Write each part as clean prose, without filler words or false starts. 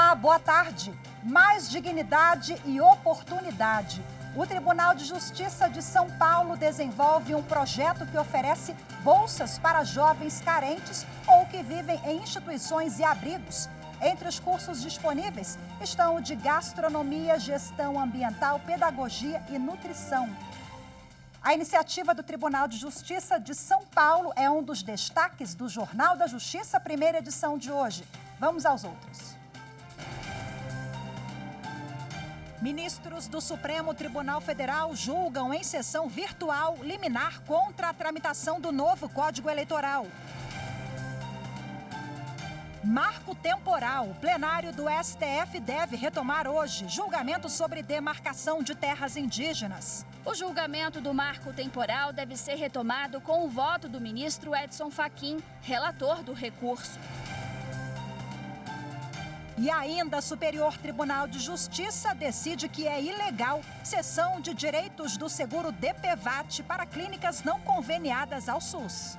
Olá, boa tarde. Mais dignidade e oportunidade. O Tribunal de Justiça de São Paulo desenvolve um projeto que oferece bolsas para jovens carentes ou que vivem em instituições e abrigos. Entre os cursos disponíveis estão o de gastronomia, gestão ambiental, pedagogia e nutrição. A iniciativa do Tribunal de Justiça de São Paulo é um dos destaques do Jornal da Justiça, primeira edição de hoje. Vamos aos outros. Ministros do Supremo Tribunal Federal julgam em sessão virtual liminar contra a tramitação do novo Código Eleitoral. Marco temporal. O plenário do STF deve retomar hoje julgamento sobre demarcação de terras indígenas. O julgamento do marco temporal deve ser retomado com o voto do ministro Edson Fachin, relator do recurso. E ainda, o Superior Tribunal de Justiça decide que é ilegal cessão de direitos do seguro DPVAT para clínicas não conveniadas ao SUS.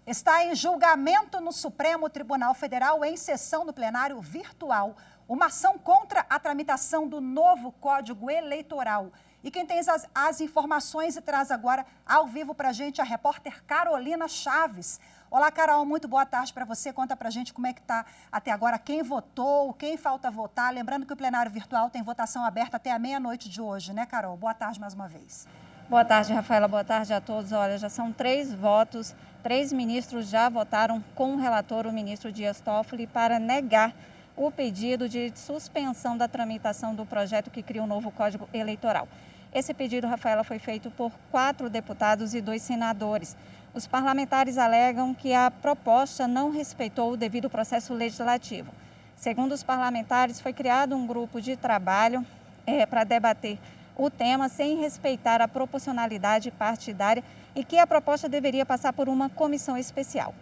Está em julgamento no Supremo Tribunal Federal, em sessão no plenário virtual, uma ação contra a tramitação do novo Código Eleitoral. E quem tem as informações e traz agora ao vivo para a gente a repórter Carolina Chaves. Olá, Carol, muito boa tarde para você. Conta para a gente como é que está até agora, quem votou, quem falta votar. Lembrando que o plenário virtual tem votação aberta até a meia-noite de hoje, né, Carol? Boa tarde mais uma vez. Boa tarde, Rafaela. Boa tarde a todos. Olha, já são 3 votos, 3 ministros já votaram com o relator, o ministro Dias Toffoli, para negar o pedido de suspensão da tramitação do projeto que cria o novo Código Eleitoral. Esse pedido, Rafaela, foi feito por 4 deputados e 2 senadores. Os parlamentares alegam que a proposta não respeitou o devido processo legislativo. Segundo os parlamentares, foi criado um grupo de trabalho para debater o tema sem respeitar a proporcionalidade partidária e que a proposta deveria passar por uma comissão especial.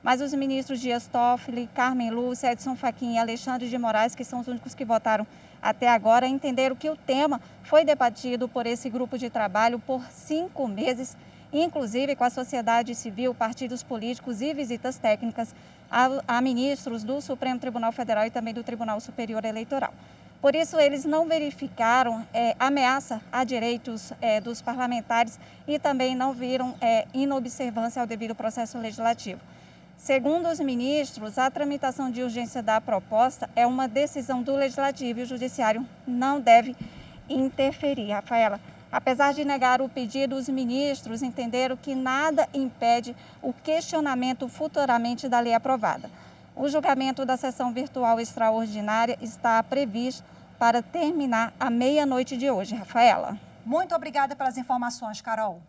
Mas os ministros Dias Toffoli, Carmen Lúcia, Edson Fachin e Alexandre de Moraes, que são os únicos que votaram até agora, entenderam que o tema foi debatido por esse grupo de trabalho por 5 meses, inclusive com a sociedade civil, partidos políticos e visitas técnicas a ministros do Supremo Tribunal Federal e também do Tribunal Superior Eleitoral. Por isso, eles não verificaram ameaça a direitos dos parlamentares e também não viram inobservância ao devido processo legislativo. Segundo os ministros, a tramitação de urgência da proposta é uma decisão do Legislativo e o Judiciário não deve interferir. Rafaela, apesar de negar o pedido, os ministros entenderam que nada impede o questionamento futuramente da lei aprovada. O julgamento da sessão virtual extraordinária está previsto para terminar à meia-noite de hoje, Rafaela. Muito obrigada pelas informações, Carol.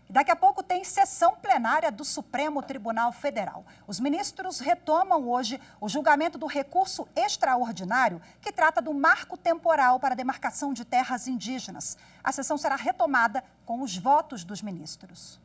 Daqui a pouco tem sessão plenária do Supremo Tribunal Federal. Os ministros retomam hoje o julgamento do recurso extraordinário que trata do marco temporal para a demarcação de terras indígenas. A sessão será retomada com os votos dos ministros.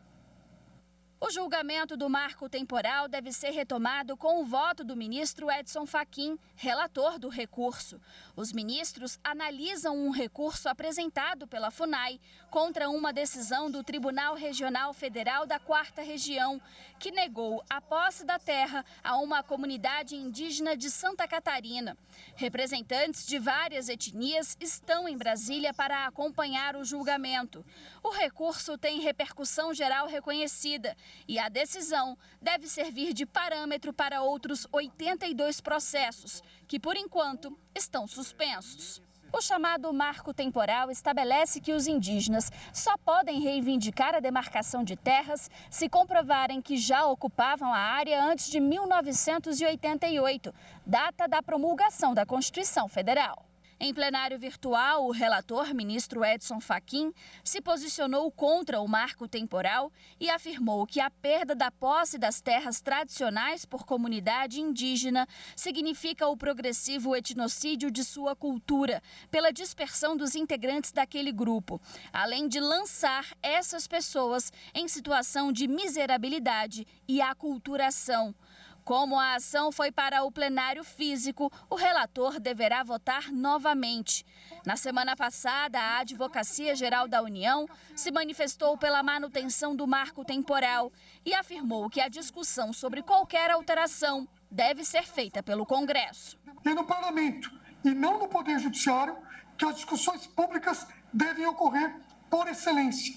O julgamento do marco temporal deve ser retomado com o voto do ministro Edson Fachin, relator do recurso. Os ministros analisam um recurso apresentado pela FUNAI contra uma decisão do Tribunal Regional Federal da 4ª Região, que negou a posse da terra a uma comunidade indígena de Santa Catarina. Representantes de várias etnias estão em Brasília para acompanhar o julgamento. O recurso tem repercussão geral reconhecida e a decisão deve servir de parâmetro para outros 82 processos, que por enquanto estão suspensos. O chamado marco temporal estabelece que os indígenas só podem reivindicar a demarcação de terras se comprovarem que já ocupavam a área antes de 1988, data da promulgação da Constituição Federal. Em plenário virtual, o relator, ministro Edson Fachin, se posicionou contra o marco temporal e afirmou que a perda da posse das terras tradicionais por comunidade indígena significa o progressivo etnocídio de sua cultura, pela dispersão dos integrantes daquele grupo, além de lançar essas pessoas em situação de miserabilidade e aculturação. Como a ação foi para o plenário físico, o relator deverá votar novamente. Na semana passada, a Advocacia Geral da União se manifestou pela manutenção do marco temporal e afirmou que a discussão sobre qualquer alteração deve ser feita pelo Congresso. É no Parlamento e não no Poder Judiciário que as discussões públicas devem ocorrer por excelência.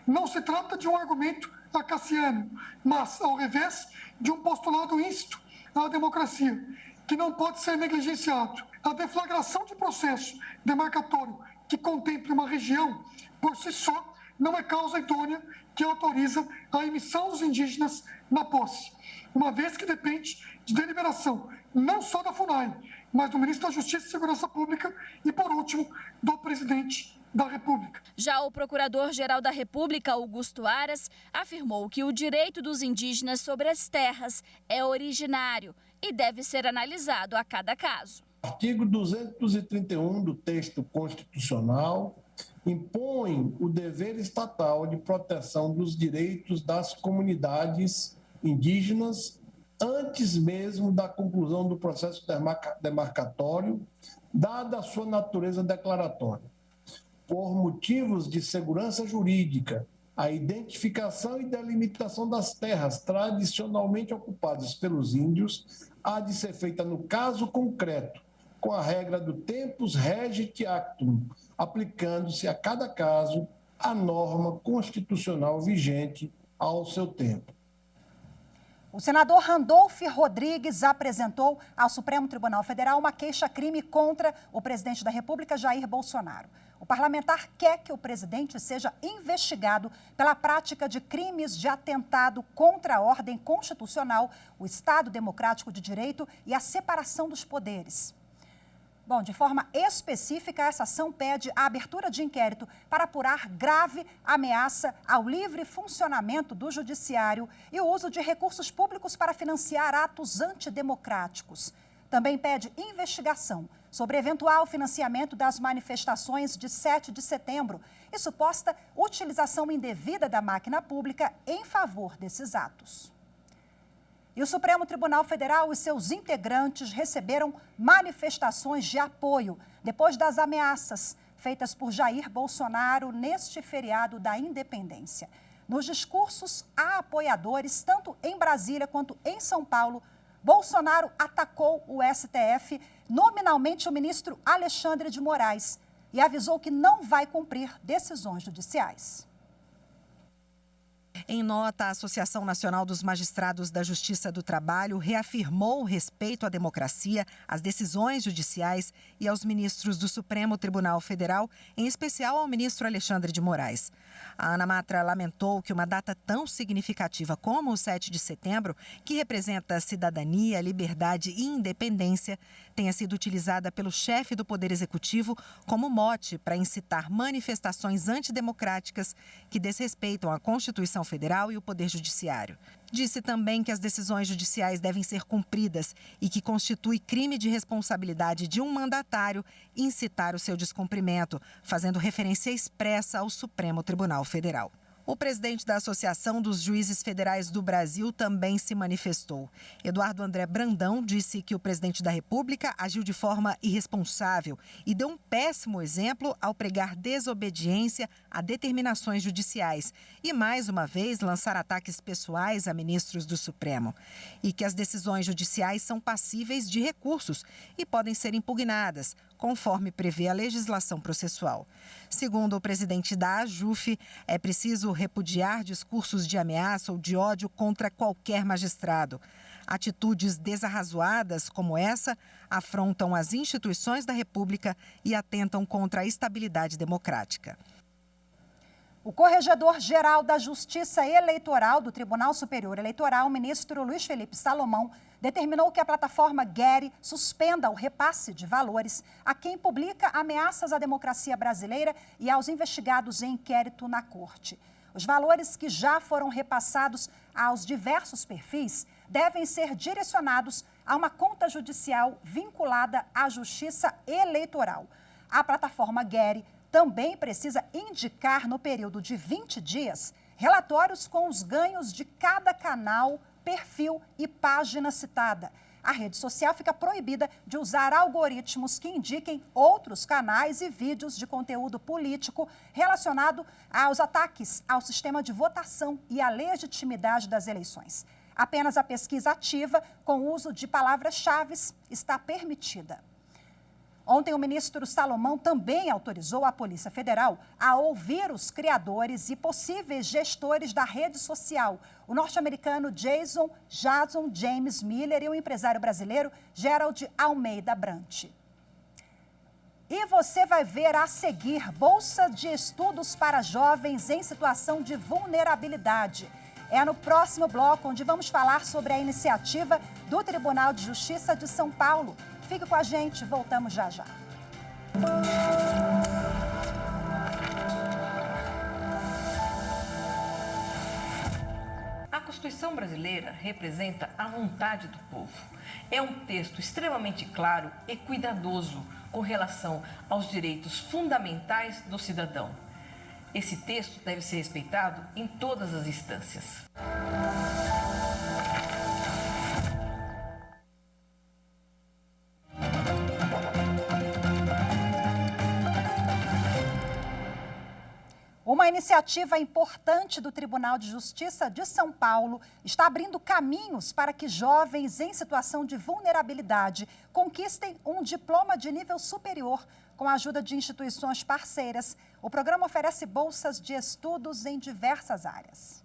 Não se trata de um argumento acaciano, mas, ao revés, de um postulado íncito à democracia, que não pode ser negligenciado. A deflagração de processo demarcatório que contemple uma região, por si só, não é causa idônea que autoriza a emissão dos indígenas na posse, uma vez que depende de deliberação não só da FUNAI, mas do Ministro da Justiça e Segurança Pública e, por último, do Presidente da República. Já o Procurador-Geral da República, Augusto Aras, afirmou que o direito dos indígenas sobre as terras é originário e deve ser analisado a cada caso. O artigo 231 do texto constitucional impõe o dever estatal de proteção dos direitos das comunidades indígenas antes mesmo da conclusão do processo demarcatório, dada a sua natureza declaratória. Por motivos de segurança jurídica, a identificação e delimitação das terras tradicionalmente ocupadas pelos índios há de ser feita no caso concreto, com a regra do tempus regit actum, aplicando-se a cada caso a norma constitucional vigente ao seu tempo. O senador Randolph Rodrigues apresentou ao Supremo Tribunal Federal uma queixa-crime contra o presidente da República, Jair Bolsonaro. O parlamentar quer que o presidente seja investigado pela prática de crimes de atentado contra a ordem constitucional, o Estado Democrático de Direito e a separação dos poderes. Bom, de forma específica, essa ação pede a abertura de inquérito para apurar grave ameaça ao livre funcionamento do judiciário e o uso de recursos públicos para financiar atos antidemocráticos. Também pede investigação sobre eventual financiamento das manifestações de 7 de setembro e suposta utilização indevida da máquina pública em favor desses atos. E o Supremo Tribunal Federal e seus integrantes receberam manifestações de apoio depois das ameaças feitas por Jair Bolsonaro neste feriado da Independência. Nos discursos a apoiadores, tanto em Brasília quanto em São Paulo, Bolsonaro atacou o STF, nominalmente o ministro Alexandre de Moraes, e avisou que não vai cumprir decisões judiciais. Em nota, a Associação Nacional dos Magistrados da Justiça do Trabalho reafirmou o respeito à democracia, às decisões judiciais e aos ministros do Supremo Tribunal Federal, em especial ao ministro Alexandre de Moraes. A Ana Matra lamentou que uma data tão significativa como o 7 de setembro, que representa cidadania, liberdade e independência, tenha sido utilizada pelo chefe do Poder Executivo como mote para incitar manifestações antidemocráticas que desrespeitam a Constituição Federal e o Poder Judiciário. Disse também que as decisões judiciais devem ser cumpridas e que constitui crime de responsabilidade de um mandatário incitar o seu descumprimento, fazendo referência expressa ao Supremo Tribunal Federal. O presidente da Associação dos Juízes Federais do Brasil também se manifestou. Eduardo André Brandão disse que o presidente da República agiu de forma irresponsável e deu um péssimo exemplo ao pregar desobediência a determinações judiciais e, mais uma vez, lançar ataques pessoais a ministros do Supremo. E que as decisões judiciais são passíveis de recursos e podem ser impugnadas, conforme prevê a legislação processual. Segundo o presidente da AJUF, é preciso repudiar discursos de ameaça ou de ódio contra qualquer magistrado. Atitudes desarrazoadas como essa afrontam as instituições da República e atentam contra a estabilidade democrática. O Corregedor-Geral da Justiça Eleitoral do Tribunal Superior Eleitoral, o ministro Luiz Felipe Salomão, determinou que a plataforma Geri suspenda o repasse de valores a quem publica ameaças à democracia brasileira e aos investigados em inquérito na Corte. Os valores que já foram repassados aos diversos perfis devem ser direcionados a uma conta judicial vinculada à Justiça Eleitoral. A plataforma Geri também precisa indicar no período de 20 dias relatórios com os ganhos de cada canal perfil e página citada. A rede social fica proibida de usar algoritmos que indiquem outros canais e vídeos de conteúdo político relacionado aos ataques ao sistema de votação e à legitimidade das eleições. Apenas a pesquisa ativa, com o uso de palavras-chave, está permitida. Ontem, o ministro Salomão também autorizou a Polícia Federal a ouvir os criadores e possíveis gestores da rede social, o norte-americano Jason James Miller e o empresário brasileiro Gerald Almeida Brant. E você vai ver a seguir Bolsa de Estudos para Jovens em Situação de Vulnerabilidade. É no próximo bloco, onde vamos falar sobre a iniciativa do Tribunal de Justiça de São Paulo. Fique com a gente, voltamos já já. A Constituição brasileira representa a vontade do povo. É um texto extremamente claro e cuidadoso com relação aos direitos fundamentais do cidadão. Esse texto deve ser respeitado em todas as instâncias. Uma iniciativa importante do Tribunal de Justiça de São Paulo está abrindo caminhos para que jovens em situação de vulnerabilidade conquistem um diploma de nível superior com a ajuda de instituições parceiras. O programa oferece bolsas de estudos em diversas áreas.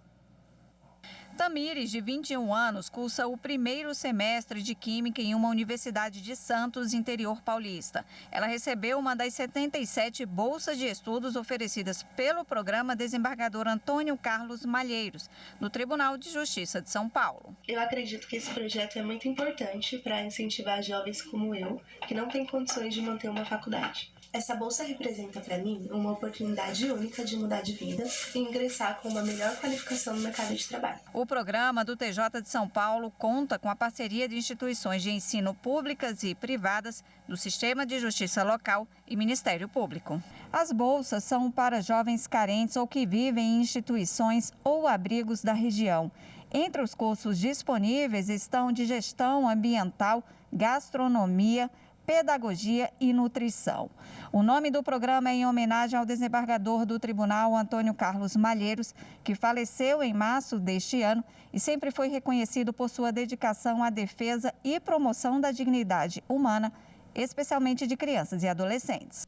Tamires, de 21 anos, cursa o primeiro semestre de Química em uma universidade de Santos, interior paulista. Ela recebeu uma das 77 bolsas de estudos oferecidas pelo programa Desembargador Antônio Carlos Malheiros, do Tribunal de Justiça de São Paulo. Eu acredito que esse projeto é muito importante para incentivar jovens como eu, que não têm condições de manter uma faculdade. Essa bolsa representa para mim uma oportunidade única de mudar de vida e ingressar com uma melhor qualificação no mercado de trabalho. O programa do TJ de São Paulo conta com a parceria de instituições de ensino públicas e privadas, do Sistema de Justiça Local e Ministério Público. As bolsas são para jovens carentes ou que vivem em instituições ou abrigos da região. Entre os cursos disponíveis estão de gestão ambiental, gastronomia, pedagogia e nutrição. O nome do programa é em homenagem ao desembargador do Tribunal, Antônio Carlos Malheiros, que faleceu em março deste ano e sempre foi reconhecido por sua dedicação à defesa e promoção da dignidade humana, especialmente de crianças e adolescentes.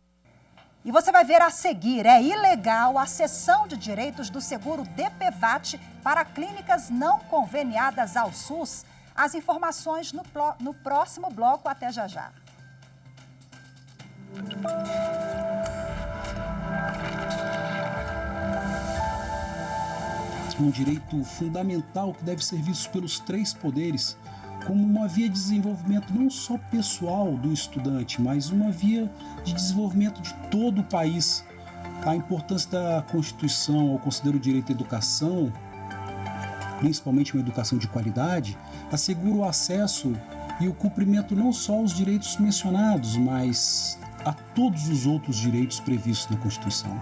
E você vai ver a seguir, é ilegal a cessão de direitos do seguro DPVAT para clínicas não conveniadas ao SUS. As informações no próximo bloco, até já já. Um direito fundamental que deve ser visto pelos três poderes como uma via de desenvolvimento não só pessoal do estudante, mas uma via de desenvolvimento de todo o país. A importância da Constituição, eu considero o direito à educação, principalmente uma educação de qualidade, assegura o acesso e o cumprimento não só aos direitos mencionados, mas a todos os outros direitos previstos na Constituição.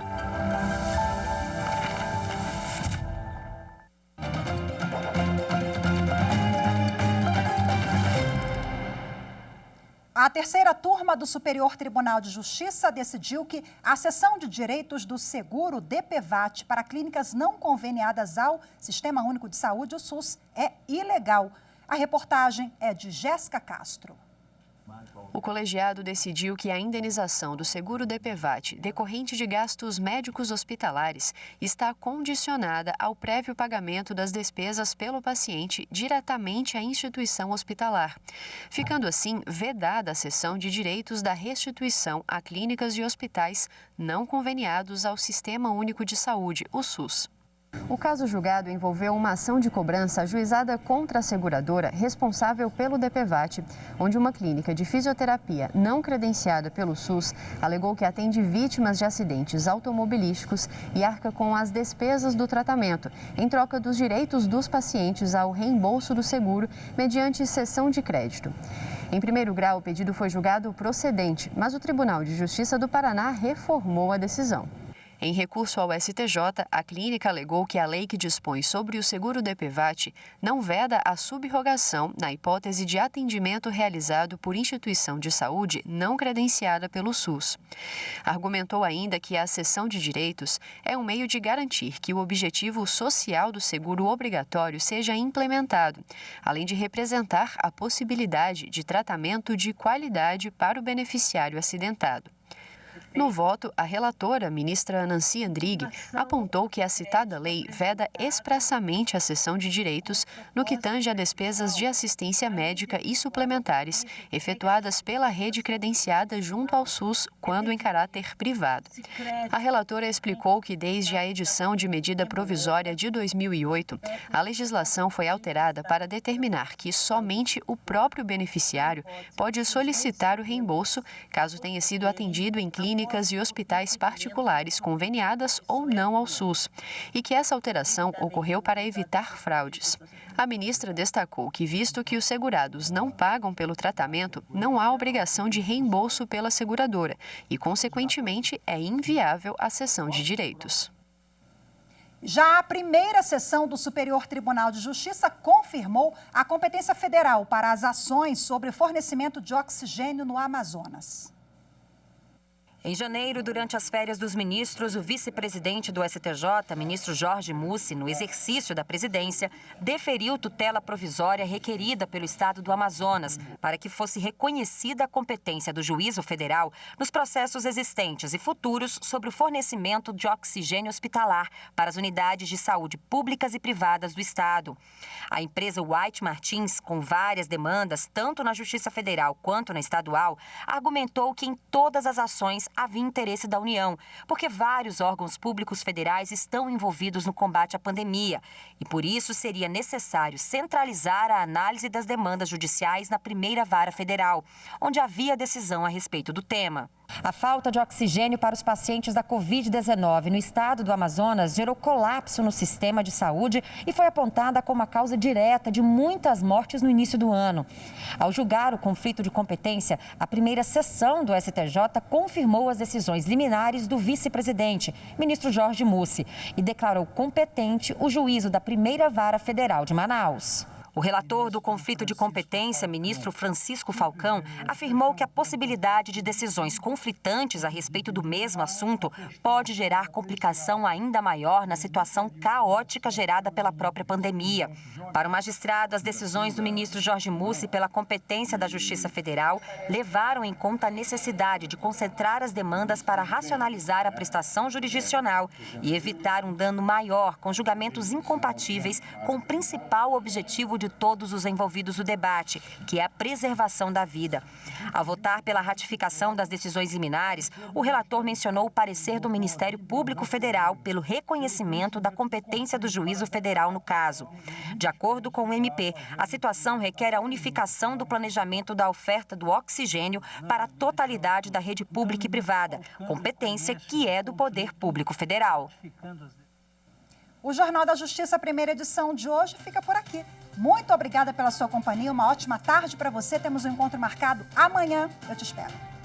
A terceira turma do Superior Tribunal de Justiça decidiu que a cessão de direitos do seguro DPVAT para clínicas não conveniadas ao Sistema Único de Saúde, o SUS, é ilegal. A reportagem é de Jéssica Castro. O colegiado decidiu que a indenização do seguro DPVAT decorrente de gastos médicos hospitalares está condicionada ao prévio pagamento das despesas pelo paciente diretamente à instituição hospitalar, ficando assim vedada a cessão de direitos da restituição a clínicas e hospitais não conveniados ao Sistema Único de Saúde, o SUS. O caso julgado envolveu uma ação de cobrança ajuizada contra a seguradora responsável pelo DPVAT, onde uma clínica de fisioterapia não credenciada pelo SUS alegou que atende vítimas de acidentes automobilísticos e arca com as despesas do tratamento, em troca dos direitos dos pacientes ao reembolso do seguro mediante cessão de crédito. Em primeiro grau, o pedido foi julgado procedente, mas o Tribunal de Justiça do Paraná reformou a decisão. Em recurso ao STJ, a clínica alegou que a lei que dispõe sobre o seguro DPVAT não veda a subrogação na hipótese de atendimento realizado por instituição de saúde não credenciada pelo SUS. Argumentou ainda que a cessão de direitos é um meio de garantir que o objetivo social do seguro obrigatório seja implementado, além de representar a possibilidade de tratamento de qualidade para o beneficiário acidentado. No voto, a relatora, ministra Nancy Andrighi, apontou que a citada lei veda expressamente a cessão de direitos no que tange a despesas de assistência médica e suplementares efetuadas pela rede credenciada junto ao SUS quando em caráter privado. A relatora explicou que desde a edição de medida provisória de 2008, a legislação foi alterada para determinar que somente o próprio beneficiário pode solicitar o reembolso caso tenha sido atendido em clínicas e hospitais particulares conveniadas ou não ao SUS, e que essa alteração ocorreu para evitar fraudes. A ministra destacou que, visto que os segurados não pagam pelo tratamento, não há obrigação de reembolso pela seguradora e, consequentemente, é inviável a cessão de direitos. Já a primeira sessão do Superior Tribunal de Justiça confirmou a competência federal para as ações sobre o fornecimento de oxigênio no Amazonas. Em janeiro, durante as férias dos ministros, o vice-presidente do STJ, ministro Jorge Mussi, no exercício da presidência, deferiu tutela provisória requerida pelo Estado do Amazonas para que fosse reconhecida a competência do juízo federal nos processos existentes e futuros sobre o fornecimento de oxigênio hospitalar para as unidades de saúde públicas e privadas do Estado. A empresa White Martins, com várias demandas, tanto na Justiça Federal quanto na estadual, argumentou que em todas as ações havia interesse da União, porque vários órgãos públicos federais estão envolvidos no combate à pandemia e, por isso, seria necessário centralizar a análise das demandas judiciais na primeira vara federal, onde havia decisão a respeito do tema. A falta de oxigênio para os pacientes da Covid-19 no estado do Amazonas gerou colapso no sistema de saúde e foi apontada como a causa direta de muitas mortes no início do ano. Ao julgar o conflito de competência, a primeira sessão do STJ confirmou as decisões liminares do vice-presidente, ministro Jorge Mussi, e declarou competente o juízo da primeira vara federal de Manaus. O relator do conflito de competência, ministro Francisco Falcão, afirmou que a possibilidade de decisões conflitantes a respeito do mesmo assunto pode gerar complicação ainda maior na situação caótica gerada pela própria pandemia. Para o magistrado, as decisões do ministro Jorge Mussi pela competência da Justiça Federal levaram em conta a necessidade de concentrar as demandas para racionalizar a prestação jurisdicional e evitar um dano maior com julgamentos incompatíveis com o principal objetivo de todos os envolvidos no debate, que é a preservação da vida. Ao votar pela ratificação das decisões liminares, o relator mencionou o parecer do Ministério Público Federal pelo reconhecimento da competência do juízo federal no caso. De acordo com o MP, a situação requer a unificação do planejamento da oferta do oxigênio para a totalidade da rede pública e privada, competência que é do Poder Público Federal. O Jornal da Justiça, primeira edição de hoje, fica por aqui. Muito obrigada pela sua companhia, uma ótima tarde para você. Temos um encontro marcado amanhã. Eu te espero.